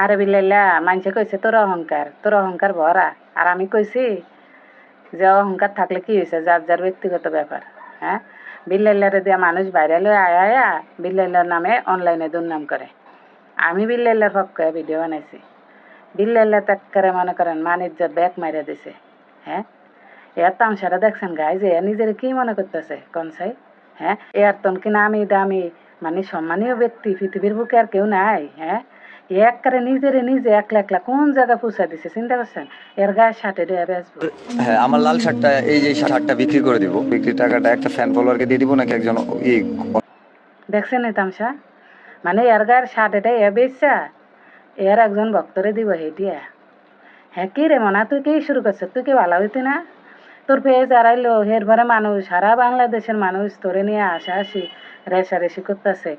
আরে বিল্লাইলা মানুষে কইছে তোর অহংকার ভরা। আর আমি কইছি যে অহংকার থাকলে কি হয়েছে, যার যার ব্যক্তিগত ব্যাপার। হ্যাঁ, বিল্লাইলারে দিয়া মানুষ ভাইরাল হয়ে আয়া বিল্লাইলার নামে অনলাইনে দুর্নাম করে। আমি বিল্লাইলার পক্ষে ভিডিও বানাইছি। বিল্লাইলা তাক্কারে মনে করেন মান ইজ্জত ব্যাক মাইরা দিছে। হ্যাঁ, এর তামসাটা দেখছেন গাই যে নিজের কি মনে করতেছে কনসাই। হ্যাঁ, এর তন কি নামি দামি মানে সম্মানীয় ব্যক্তি পৃথিবীর বুকে আর কেউ নাই। হ্যাঁ, একবারে নিজে একলা একলা কোন জায়গা পৌঁছা দিছে চিন্তা করছেন। এর গায়ে শার্টে দেয়া বেসবো। হ্যাঁ, আমার লাল শার্টটা, এই যে শার্টটা বিক্রি করে দিব। বিক্রির টাকাটা একটা ফ্যান ফলোয়ারকে দিয়ে দিব নাকি একজন দেখছেন এই তামসা, মানে এর গায়ের শার্টেটা এ বেচছা এর একজন ভক্তরে দিব হেটিয়া। হ্যাঁ, কি রে মনা তুই কি শুরু করছিস? তুই কি ভালো হইতি না? তোর পেজ আড়াইলো হের ভরে মানুষ সারা বাংলাদেশের মানুষ তোরে নিয়ে আশাআশি রেশারেশি করতেছে।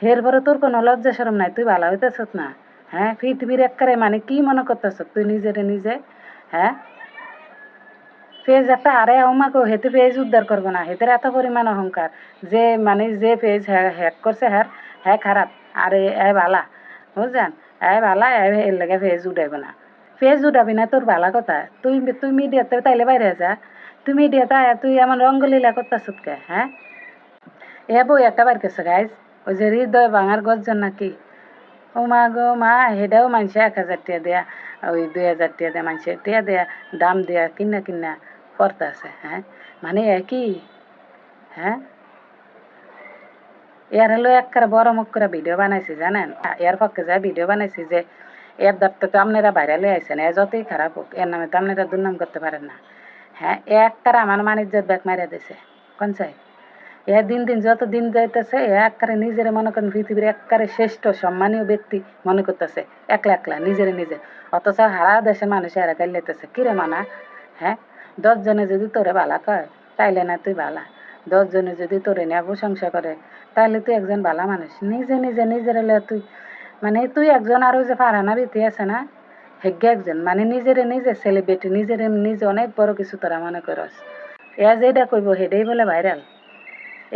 হের ভরে তোর কোনো লজ্জা শরম নাই, তুই ভালো হইতেছ না। হ্যাঁ, পৃথিবীর একবারে মানে কি মনে করতেছ তুই নিজেরে নিজে? হ্যাঁ, পেজ একটা আরে আমাকে হেতে পেজ উদ্ধার করবো না, হেতের এত পরিমাণ অহংকার যে মানে যে পেজ হ্যাক করছে হ্যাঁ খারাপ। আরে এ বালা বুঝছেন, এ বালা এর লেগে পেজ উঠাইব না। পেজ উঠাবি না তোর বালা কথা। তুই তুই মিডিয়াতে তাইলে বাইরে যা। তুই মিডিয়াতে আয়া তুই এমন রঙ্গলীলা করতেছ কে? হ্যাঁ, এ বই একটা বার করছে গাইজ, ওই যে হৃদয় ভাঙার গর্জন নাকি। ও মা গো মা, হেটাও মানুষে 1,000 টাকা দেয়া ওই 2,000 টাকা দেয়া মানুষের টিয়া দেয়া দাম দেয়া কিনা করতে আছে। হ্যাঁ, মানে একই। হ্যাঁ, এর হলো একটা বড় মুখ করে ভিডিও বানাইছি জানেন। এর পক্ষে যা ভিডিও বানাইছি যে এর দাঁতটা তো আপনারা বাইরে লয়ে আইছেন, এ যতই খারাপ হোক এর নামে তো আপনারা দুর্নাম করতে পারেন না। হ্যাঁ, এ একটা আমার মানিজ্জত ব্যাগ মারিয়া দিছে কোন চাই। এ দিন দিন যত দিন যাইতেছে এ একবারে নিজের মনে করেন পৃথিবীর একবারে শ্রেষ্ঠ সম্মানীয় ব্যক্তি মনে করতেছে একলা একলা নিজে। অথচ হারা দেশের মানুষ এরা গাইলেতেছে কিরে মানা। হ্যাঁ, 10 জনে যদি তোরে বালা কয় তাইলে না তুই বালা, 10 জনে যদি তোরে নিয়ে প্রশংসা করে তাহলে তুই একজন বালা মানুষ। নিজের তুই মানে তুই একজন আর ওই যে ফারহানা বিথি আছে না, হেগ্গে একজন মানে নিজে সেলিব্রিটি নিজে অনেক বড় কিছু তোরা মনে করস। এ যেটা কইব হেডেই বলে ভাইরাল।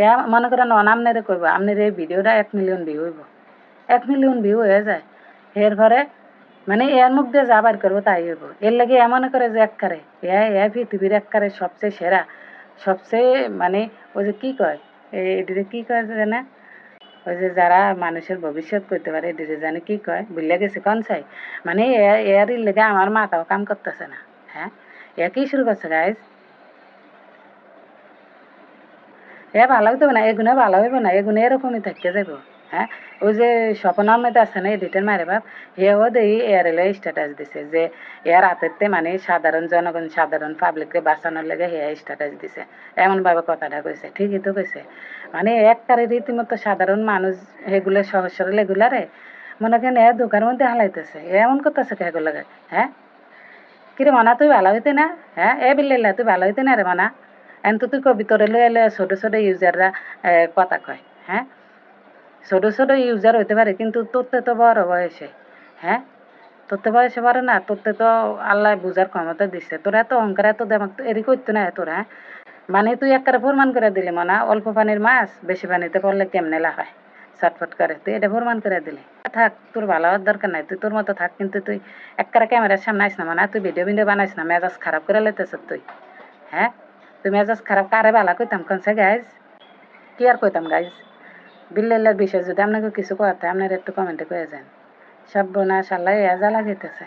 এ মনে করেন আপনারে কইব আপনার এই ভিডিওটা 1 মিলিয়ন ভিউ হইব, 1 মিলিয়ন ভিউ হয়ে যায়। এর পরে মানে এর মুখ দিয়ে যা বার করবো তাই হইব। এর লাগে এ মনে করে যে এককারে এ পৃথিবীর এককারে সবচেয়ে সেরা, সবচেয়ে মানে ওই যে কি কয় এটিতে কি কয় জানে, ওই যে যারা মানুষের ভবিষ্যৎ করতে পারে এটিতে জানে কি কয় বুঝলে গেছে কোন চাই। মানে এর লেগে আমার মাথাও কাম করতেছে না। হ্যাঁ, এ কি শুরু করছে গাইজ। এ ভালো হইতে না, এগুলো ভালো হইব না, এগুলো এরকমই থাকতে যাব। হ্যাঁ, ওই যে স্বপন আহমেদ আছে না এডিটের মারে বাপ, হেও দেই এর এলে স্ট্যাটাস দিছে যে এর হাতেতে মানে সাধারণ জনগণ সাধারণ পাবলিককে বাঁচানোর লেগে হে স্ট্যাটাস দিছে। এমনভাবে কথাটা কইছে, ঠিকই তো কইছে। মানে একবারে রীতিমতো সাধারণ মানুষ এগুলো সহজ সরল এগুলারে মনে করেন এ দোকার মধ্যে হালাইতেছে এমন করতেছে এগুলোকে। হ্যাঁ, কিরে মানা তুই ভালো হইতে না? হ্যাঁ, এ বিল্লাইলা তুই ভালো হইতে না রে মানা। এন তো তুই কবি তোরে লয়ে লয়ে ছোট ইউজাররা কথা কয়। হ্যাঁ, ছোট ইউজার হইতে পারে কিন্তু তোরতে তো বড় বয়সে। হ্যাঁ, তোরতে বয়সে বড় না, তোরতে তো আল্লাহ বুঝার ক্ষমতা দিচ্ছে। তোরা এত অহংকার এত দেমাক তো এরই করতে না তোরা। হ্যাঁ, মানে তুই একবারে প্রমাণ করে দিলি মানা অল্প পানির মাছ বেশি পানিতে পড়লে কেমনে লাফায় ছটফট করে, তুই এটা প্রমাণ করে দিলি। থাক, তোর ভালো হওয়ার দরকার নাই, তুই তোর মতো থাক, কিন্তু তুই একবারে ক্যামেরার সামনে আইস না। মানে তুই ভিডিও বানাইস না, মেজাজ খারাপ করে লেতেছ তুই। হ্যাঁ, তুই মেজাজ খারাপ কারে বালা কইতাম কনসে গাইজ, কি আর কইতাম গাইজ। বিল্লাইল্লার বিষয়ে যদি আপনাকে কিছু কথা আপনার একটু কমেন্টে কয়ে যান। সব বোনা সাল্লাই এজা লাগিতেছে।